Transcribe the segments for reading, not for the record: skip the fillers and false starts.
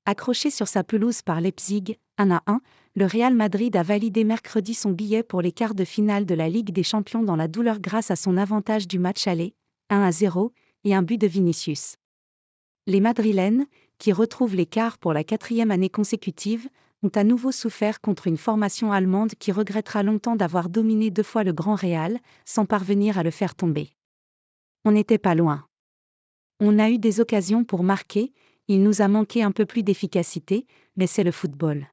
Accroché sur sa pelouse par Leipzig, 1-1, le Real Madrid a validé mercredi son billet pour les quarts de finale de la Ligue des Champions dans la douleur grâce à son avantage du match aller, 1-0, et un but de Vinicius. Les Madrilènes, qui retrouvent les quarts pour la 4e année consécutive, ont à nouveau souffert contre une formation allemande qui regrettera longtemps d'avoir dominé 2 fois le Grand Real, sans parvenir à le faire tomber. On n'était pas loin. On a eu des occasions pour marquer, il nous a manqué un peu plus d'efficacité, mais c'est le football.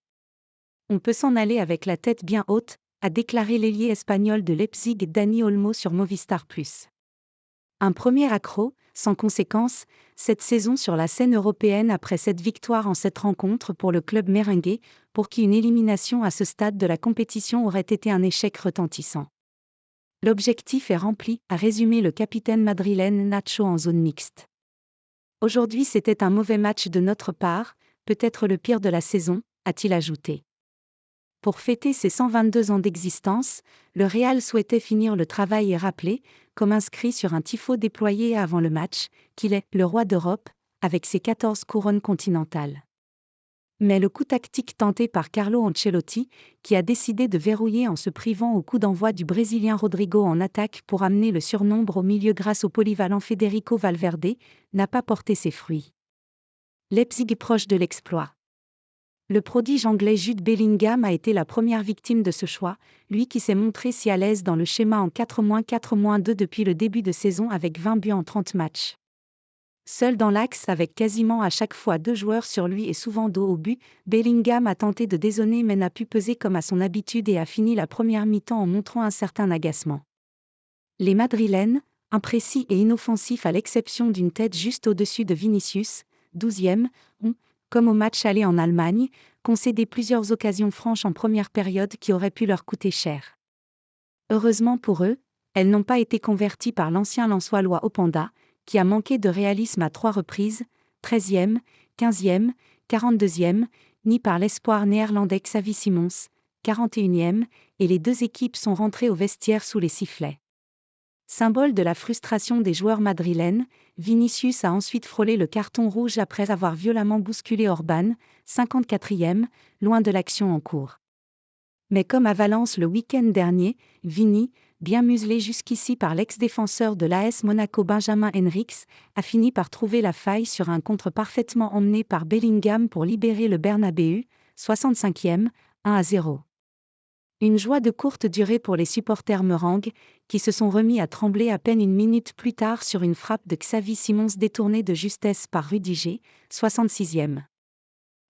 On peut s'en aller avec la tête bien haute, a déclaré l'ailier espagnol de Leipzig Dani Olmo sur Movistar+. Un premier accro, sans conséquence, cette saison sur la scène européenne après cette victoire en 7 rencontres pour le club merengue, pour qui une élimination à ce stade de la compétition aurait été un échec retentissant. L'objectif est rempli, a résumé le capitaine madrilène Nacho en zone mixte. Aujourd'hui c'était un mauvais match de notre part, peut-être le pire de la saison, a-t-il ajouté. Pour fêter ses 122 ans d'existence, le Real souhaitait finir le travail et rappeler, comme inscrit sur un tifo déployé avant le match, qu'il est le roi d'Europe, avec ses 14 couronnes continentales. Mais le coup tactique tenté par Carlo Ancelotti, qui a décidé de verrouiller en se privant au coup d'envoi du Brésilien Rodrigo en attaque pour amener le surnombre au milieu grâce au polyvalent Federico Valverde, n'a pas porté ses fruits. Leipzig est proche de l'exploit. Le prodige anglais Jude Bellingham a été la première victime de ce choix, lui qui s'est montré si à l'aise dans le schéma en 4-4-2 depuis le début de saison avec 20 buts en 30 matchs. Seul dans l'axe avec quasiment à chaque fois 2 joueurs sur lui et souvent dos au but, Bellingham a tenté de dézonner mais n'a pu peser comme à son habitude et a fini la première mi-temps en montrant un certain agacement. Les Madrilènes, imprécis et inoffensifs à l'exception d'une tête juste au-dessus de Vinicius, 12e, ont, comme au match aller en Allemagne, concédé plusieurs occasions franches en première période qui auraient pu leur coûter cher. Heureusement pour eux, elles n'ont pas été converties par l'ancien Lensois Openda, qui a manqué de réalisme à 3 reprises, 13e, 15e, 42e, ni par l'espoir néerlandais Xavi Simons, 41e, et les 2 équipes sont rentrées au vestiaire sous les sifflets. Symbole de la frustration des joueurs madrilènes, Vinicius a ensuite frôlé le carton rouge après avoir violemment bousculé Orban, 54e, loin de l'action en cours. Mais comme à Valence le week-end dernier, Vini, bien muselé jusqu'ici par l'ex-défenseur de l'AS Monaco Benjamin Henriques, a fini par trouver la faille sur un contre parfaitement emmené par Bellingham pour libérer le Bernabéu, 65e, 1-0. Une joie de courte durée pour les supporters merengues, qui se sont remis à trembler à peine une minute plus tard sur une frappe de Xavi Simons détournée de justesse par Rudiger, 66e.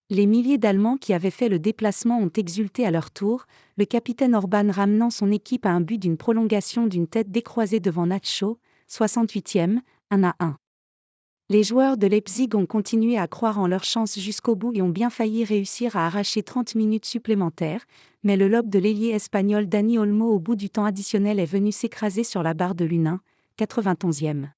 Les milliers d'Allemands qui avaient fait le déplacement ont exulté à leur tour, le capitaine Orban ramenant son équipe à un but d'une prolongation d'une tête décroisée devant Nacho, 68e, 1-1. Les joueurs de Leipzig ont continué à croire en leur chance jusqu'au bout et ont bien failli réussir à arracher 30 minutes supplémentaires, mais le lob de l'ailier espagnol Dani Olmo au bout du temps additionnel est venu s'écraser sur la barre de l'U1, 91e.